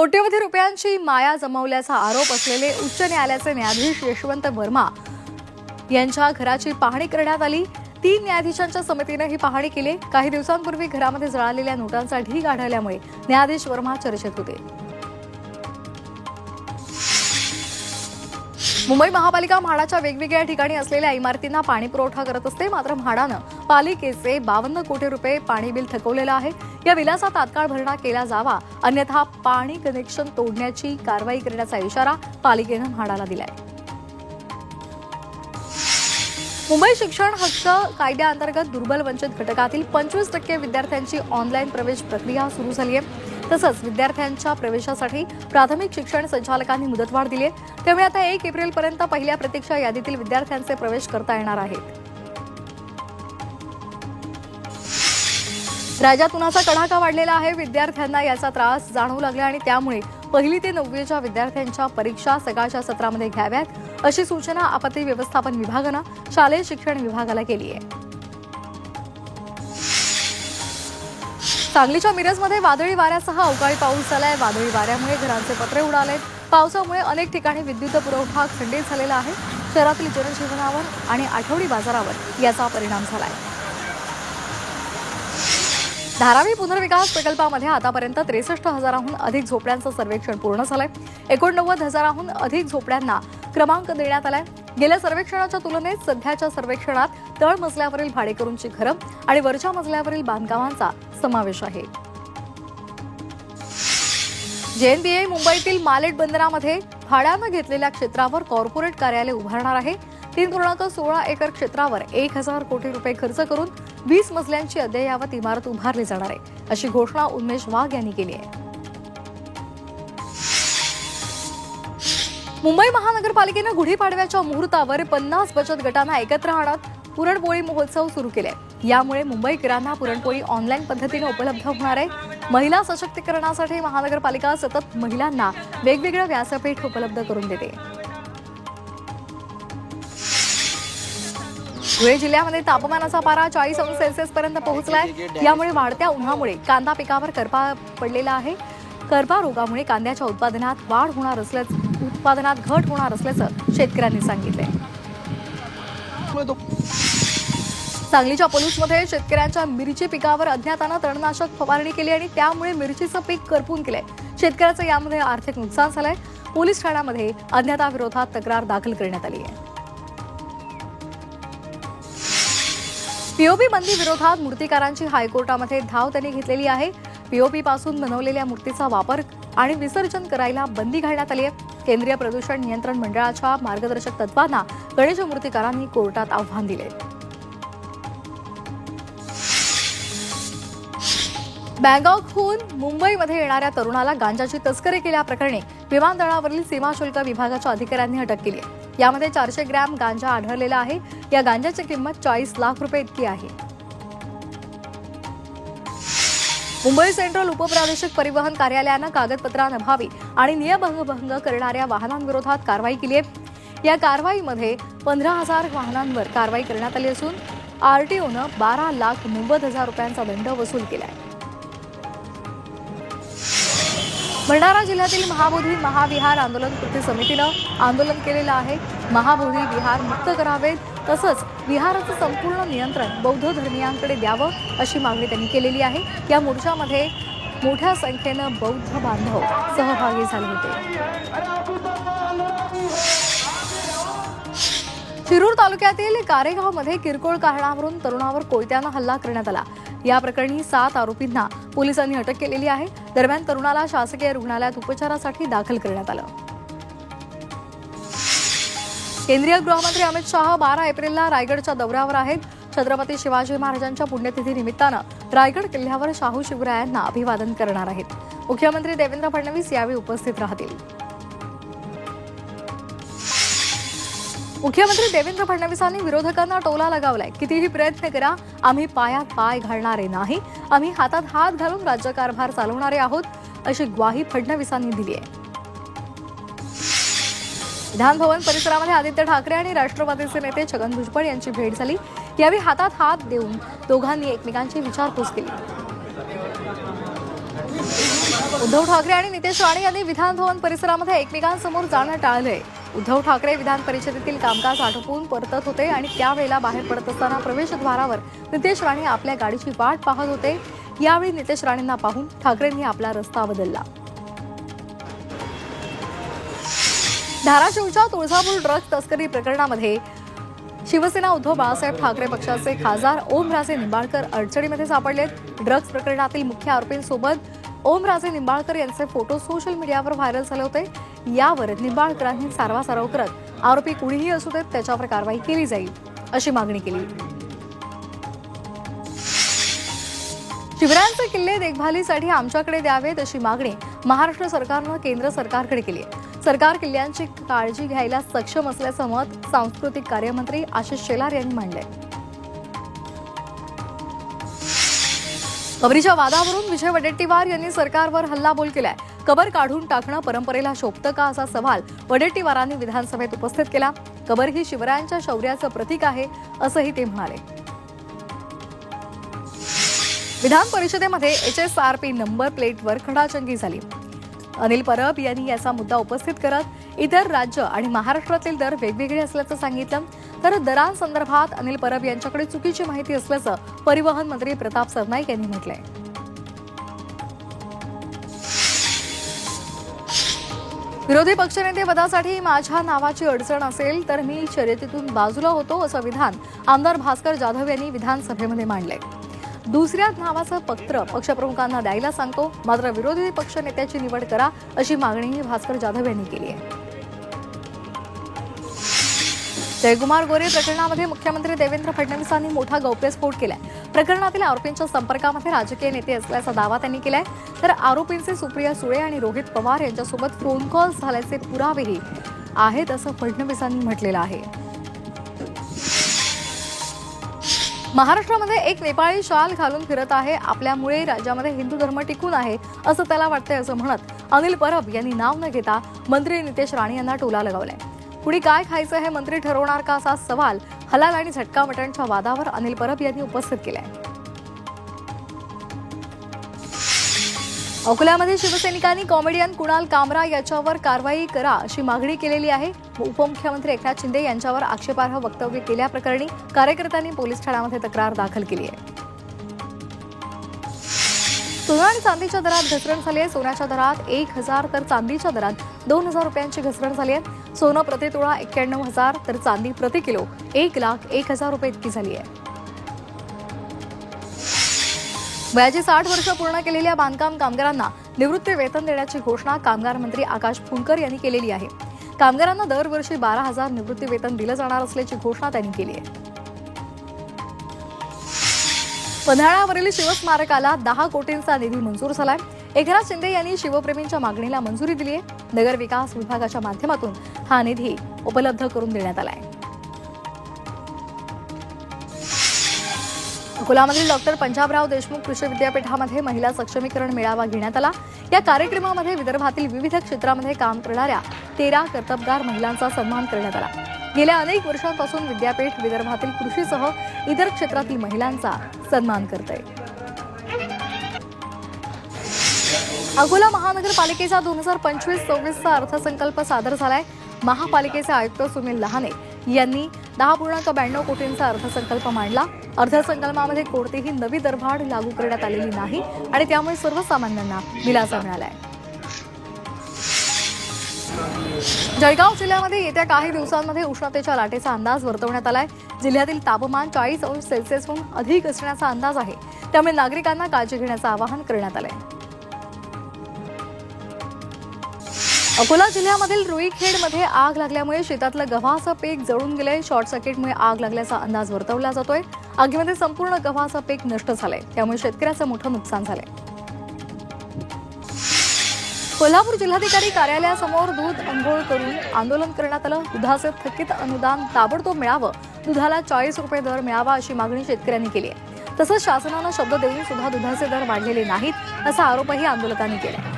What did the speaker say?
कोट्यवधी रुपयांची माया जमवल्याचा आरोप असलेले उच्च न्यायालयाचे न्यायाधीश यशवंत वर्मा यांच्या घराची पाहणी करण्यात आली। 3 न्यायाधीशांच्या समितीने ही पाहणी केली। काही दिवसांपूर्वी घरामध्ये जळालेल्या नोटांचा ढीग आढळल्यामुळे न्यायाधीश वर्मा चर्चेत होते। मुंबई महापालिका म्हाडाच्या वेगवेगळ्या ठिकाणी असलेल्या इमारतींना पाणी पुरवठा करत असते, मात्र म्हाडानं पालिकेचे 52 कोटी रुपये पाणी बिल थकवलेलं आहे। या बिलाचा तात्काळ भरणा केला जावा, अन्यथा पाणी कनेक्शन तोडण्याची कारवाई करण्याचा इशारा पालिकेनं म्हाडाला दिलाय। मुंबई शिक्षण हक्क कायद्याअंतर्गत दुर्बल वंचित घटकातील 25% विद्यार्थ्यांची ऑनलाईन प्रवेश प्रक्रिया सुरू झाली आहे। तसंच विद्यार्थ्यांच्या प्रवेशासाठी प्राथमिक शिक्षण संचालकांनी मुदतवाढ दिली आहे। त्यामुळे आता 1 एप्रिलपर्यंत पहिल्या प्रतीक्षा यादीतील विद्यार्थ्यांचे प्रवेश करता येणार आहेत। राज्यात उन्हाचा कडाका वाढलेला आहे। विद्यार्थ्यांना याचा त्रास जाणवू लागला आणि त्यामुळे 1ली ते 9वीच्या विद्यार्थ्यांच्या परीक्षा सकाळच्या सत्रामध्ये घ्याव्यात अशी सूचना आपत्ती व्यवस्थापन विभागानं शालेय शिक्षण विभागाला केली आहे। सांगलीच्या मिरजमध्ये वादळी वाऱ्यासह अवकाळी पाऊस झालाय। वादळी वाऱ्यामुळे घरांचे पत्रे उडालेत। पावसामुळे अनेक ठिकाणी विद्युत पुरवठा खंडित झालेला आहे। शहरातील जनजीवनावर आणि आठवडी बाजारावर याचा परिणाम झालाय। धारावी पुनर्विकास प्रकल्पामध्ये आतापर्यंत 63,000हून अधिक झोपड्यांचं सर्वेक्षण पूर्ण झालंय। 89,000हून अधिक झोपड्यांना क्रमांक देण्यात आलाय। गेल्या सर्वेक्षणाच्या तुलनेत सध्याच्या सर्वेक्षणात तळमजल्यावरील भाडेकरूंची घरं आणि वरच्या मजल्यावरील बांधकामांचा समावेश आहे। JNPA मुंबईतील मालेट बंदरामध्ये भाड्यानं घेतलेल्या क्षेत्रावर कॉर्पोरेट कार्यालय उभारणार आहे। 3.16 एकर क्षेत्रावर 1,000 कोटी रुपये खर्च करून 20 मजल्यांची अद्ययावत इमारत उभारली जाणार आहे, अशी घोषणा उन्मेष वाघ यांनी केली आहे। मुंबई महानगरपालिकेनं गुढीपाडव्याच्या मुहूर्तावर 50 बचत गटांना एकत्र आणत पुरणपोळी महोत्सव सुरू केलाय। यामुळे मुंबईकरांना पुरणपोळी ऑनलाईन पद्धतीने उपलब्ध होणार आहे। महिला सशक्तीकरणासाठी महानगरपालिका सतत महिलांना वेगवेगळं व्यासपीठ उपलब्ध करून देते। धुळे जिल्ह्यामध्ये तापमानाचा पारा 40 अंश सेल्सिअस पर्यंत पोहोचलाय। यामुळे वाढत्या उन्हामुळे कांदा पिकावर करपा पडलेला आहे। करपा रोगामुळे कांद्याच्या उत्पादनात घट होणार असल्याचं शेतकऱ्यांनी सांगितलंय। सांगलीच्या पलूसमध्ये शेतकऱ्यांच्या मिरची पिकावर अज्ञातानं तणनाशक फवारणी केली आणि त्यामुळे मिरचीचं पीक करपून गेलंय। शेतकऱ्याचं यामध्ये आर्थिक नुकसान झालंय। पोलीस ठाण्यामध्ये अज्ञाताविरोधात तक्रार दाखल करण्यात आली आहे। पीओपी बंदी विरोधात मूर्तिकारांची हायकोर्टामध्ये धाव त्यांनी घेतलेली आहे। पीओपी पासून बनवलेल्या मूर्तीचा वापर आणि विसर्जन करायला बंदी घालण्यात आली आहे। केंद्रीय प्रदूषण नियंत्रण मंडळाच्या मार्गदर्शक तत्वांना गणेश मूर्तिकारांनी कोर्टात आव्हान दिले। बँकॉकहून मुंबईमध्ये येणाऱ्या तरुणाला गांजाची तस्करी केल्याप्रकरणी विमानतळावरील सीमाशुल्क विभागाच्या अधिकाऱ्यांनी अटक केली आहे। यामध्ये 400 ग्रॅम गांजा आढळलेला आहे। या गांजाची किंमत 40 लाख रुपये इतकी आहे। मुंबई सेंट्रल उपप्रादेशिक परिवहन कार्यालयानं कागदपत्रांअभावी आणि नियमभंग करणाऱ्या वाहनांविरोधात कारवाई केली आहे। या कारवाईमध्ये 15,000 वाहनांवर कारवाई करण्यात आली असून आरटीओनं 12,90,000 रुपयांचा दंड वसूल केलाय। भंडारा जिल्ह्यातील महाबोधी महाविहार आंदोलन कृती समितीनं आंदोलन केलेलं आहे। महाबोधी विहार मुक्त करावेत, तसंच विहाराचं संपूर्ण नियंत्रण बौद्ध धर्मीयांकडे द्यावं अशी मागणी त्यांनी केलेली आहे। या मोर्चामध्ये मोठ्या संख्येनं बौद्ध बांधव सहभागी झाले होते। शिरूर तालुक्यातील कारेगावमध्ये किरकोळ कारणावरून तरुणावर कोयत्यानं हल्ला करण्यात आला। या प्रकरणी 7 आरोपींना पोलिसांनी अटक केलेली आहे। दरम्यान तरुणाला शासकीय रुग्णालयात उपचारासाठी दाखल करण्यात आलं। केंद्रीय गृहमंत्री अमित शाह 12 एप्रिलला रायगडच्या दौऱ्यावर आहेत। छत्रपती शिवाजी महाराजांच्या पुण्यतिथी निमित्तानं रायगड किल्ल्यावर शाहू शिवरायांना अभिवादन करणार आहेत। मुख्यमंत्री देवेंद्र फडणवीस यावेळी उपस्थित राहतील। मुख्यमंत्री देवेंद्र फडणवीसांनी विरोधकांना टोला लगावलाय। कितीही प्रयत्न करा, आम्ही पायात पाय घालणारे नाही, आम्ही हातात हात घालून राज्यकारभार चालवणारे आहोत, अशी ग्वाही फडणवीसांनी दिली आहे। विधान भवन परिसरामध्ये आदित्य ठाकरे आणि राष्ट्रवादीचे नेते छगन भुजबळ यांची भेट झाली। यावेळी हातात हात देऊन दोघांनी एकमेकांची विचारपूस केली। उद्धव ठाकरे आणि नितेश राणे यांनी विधान भवन परिसरामध्ये एकमेकांसमोर जाणं टाळलंय. उद्धव ठाकरे विधान परिषदेतील कामकाज आटोपून परतत होते आणि त्यावेळेला बाहेर पडत असताना प्रवेशद्वारावर नितेश राणे आपल्या गाडीची वाट पाहत होते. यावेळी नितेश राणेंना पाहून ठाकरेंनी आपला रस्ता बदलला. धाराशिवच्या तुळजापूर ड्रग्ज तस्करी प्रकरणामध्ये शिवसेना उद्धव बाळासाहेब ठाकरे पक्षाचे खासदार ओमराजे निंबाळकर अडचणीमध्ये सापडलेत. ड्रग्ज प्रकरणातील मुख्य आरोपींसोबत ओमराजे निंबाळकर यांचे फोटो सोशल मीडियावर व्हायरल झाले होते. यावर निंबाळकरांनी सारवासारव करत आरोपी कुणीही असू देत त्याच्यावर कारवाई केली जाईल अशी मागणी केली. शिवरायांचे किल्ले देखभालीसाठी आमच्याकडे द्यावेत अशी मागणी महाराष्ट्र सरकारनं केंद्र सरकारकडे केली आहे. सरकार किल्ल्यांची काळजी घ्यायला सक्षम असल्याचं मत सांस्कृतिक कार्यमंत्री आशिष शेलार यांनी मांडलंय. कबरीच्या वादावरून विजय वडेट्टीवार यांनी सरकारवर हल्लाबोल केलाय. कबर काढून टाकणं परंपरेला शोभतं का असा सवाल वडेट्टीवारांनी विधानसभेत उपस्थित केला. कबर ही शिवरायांच्या शौर्याचं प्रतीक आहे असंही ते म्हणाले. विधान परिषदेमध्ये HSRP नंबर प्लेटवर खडाजंगी झाली. अनिल परब यांनी याचा मुद्दा उपस्थित करत इतर राज्य आणि महाराष्ट्रातील दर वेगवेगळे असल्याचं सांगितलं. तर दरांसंदर्भात अनिल परब यांच्याकडे चुकीची माहिती असल्याचं परिवहन मंत्री प्रताप सरनाईक यांनी म्हटलंय. विरोधी पक्षनेते पदासाठी माझ्या नावाची अडचण असेल तर मी शर्यतीतून बाजूला होतो असं विधान आमदार भास्कर जाधव यांनी विधानसभेमध्ये मांडलंय. दुसऱ्या नावाचं पत्र पक्षप्रमुखांना द्यायला सांगतो, मात्र विरोधी पक्षनेत्याची निवड करा अशी मागणीही भास्कर जाधव यांनी केली आहे. जयकुमार गोरे प्रकरणामध्ये मुख्यमंत्री देवेंद्र फडणवीसांनी मोठा गौप्यस्फोट केलाय. प्रकरणातील आरोपींच्या संपर्कामध्ये राजकीय नेते असल्याचा दावा त्यांनी केलाय. तर आरोपींचे सुप्रिया सुळे आणि रोहित पवार यांच्यासोबत फोन कॉल झाल्याचे पुरावेही आहेत असं फडणवीसांनी म्हटलेलं आहे. महाराष्ट्रामध्ये एक नेपाळी शाल घालून फिरत आहे. आपल्यामुळे राज्यामध्ये हिंदू धर्म टिकून आहे असं त्याला वाटतंय असं म्हणत अनिल परब यांनी नाव न घेता मंत्री नितेश राणे यांना टोला लगावलाय. कुणी काय खायचं हे मंत्री ठरवणार का असा सवाल हलाल आणि झटका मटणच्या वादावर अनिल परब यांनी उपस्थित केलाय. अकोल्यामध्ये शिवसैनिकांनी कॉमेडियन कुणाल कामरा याच्यावर कारवाई करा अशी मागणी केलेली आहे. उपमुख्यमंत्री एकनाथ शिंदे यांच्यावर आक्षेपार्ह वक्तव्य केल्याप्रकरणी कार्यकर्त्यांनी पोलीस ठाण्यामध्ये तक्रार दाखल केली आहे. सोनं आणि चांदीच्या दरात घसरण झाली आहे. सोन्याच्या दरात 1,000 तर चांदीच्या दरात 2,000 रुपयांची घसरण झाली आहे. सोनं प्रतितोळा 91,000 तर चांदी प्रति किलो 1,01,000 रुपये इतकी झाली आहे. वयाची 60 वर्ष पूर्ण केलेल्या बांधकाम कामगारांना निवृत्ती वेतन देण्याची घोषणा कामगार मंत्री आकाश फुंडकर यांनी केलेली आहे. कामगारांना दरवर्षी 12,000 निवृत्ती वेतन दिलं जाणार असल्याची घोषणा त्यांनी केली आहे. पन्हाळ्यावरील शिवस्मारकाला 10 कोटींचा निधी मंजूर झालाय. एकनाथ शिंदे यांनी शिवप्रेमींच्या मागणीला मंजुरी दिली आहे. नगर विकास विभागाच्या माध्यमातून हा निधी उपलब्ध करून देण्यात आलाय. अकोलामधील डॉक्टर पंजाबराव देशमुख कृषी विद्यापीठामध्ये महिला सक्षमीकरण मेळावा घेण्यात आला. या कार्यक्रमामध्ये विदर्भातील विविध क्षेत्रामध्ये काम करणाऱ्या 13 कर्तबगार महिलांचा सन्मान करण्यात आला. गेल्या अनेक वर्षांपासून विद्यापीठ विदर्भातील कृषीसह इतर क्षेत्रातील महिलांचा सन्मान करते. अकोला महानगरपालिकेचा 2025-26चा अर्थसंकल्प सादर झालाय. महापालिकेचे आयुक्त सुनील लहाने यांनी 10.92 कोटींचा अर्थसंकल्प मांडला. अर्थसंकल्पामध्ये कोणतीही नवी दरवाढ लागू करण्यात आलेली नाही आणि त्यामुळे सर्वसामान्यांना दिलासा मिळालाय. जळगाव जिल्ह्यामध्ये येत्या काही दिवसांमध्ये उष्णतेच्या लाटेचा अंदाज वर्तवण्यात आलाय. जिल्ह्यातील तापमान 40 अंश सेल्सिअसहून अधिक असण्याचा अंदाज आहे. त्यामुळे नागरिकांना काळजी घेण्याचं आवाहन करण्यात आलंय. अकोला जिल्ह्यामधील रुईखेडमध्ये आग लागल्यामुळे शेतातलं गव्हाचं पीक जळून गेलंय. शॉर्ट सर्किटमुळे आग लागल्याचा अंदाज वर्तवला जातोय. आगीमध्ये संपूर्ण गव्हाचं पीक नष्ट झालंय. त्यामुळे शेतकऱ्याचं मोठं नुकसान झालंय. कोल्हापूर जिल्हाधिकारी कार्यालयासमोर दूध अंघोळ करून आंदोलन करण्यात आलं. दुधाचे थकीत अनुदान ताबडतोब मिळावं, दुधाला 40 रुपये दर मिळावा अशी मागणी शेतकऱ्यांनी केली आहे. तसंच शासनानं शब्द देऊन सुद्धा दुधाचे दर वाढलेले नाहीत असा आरोपही आंदोलकांनी केला.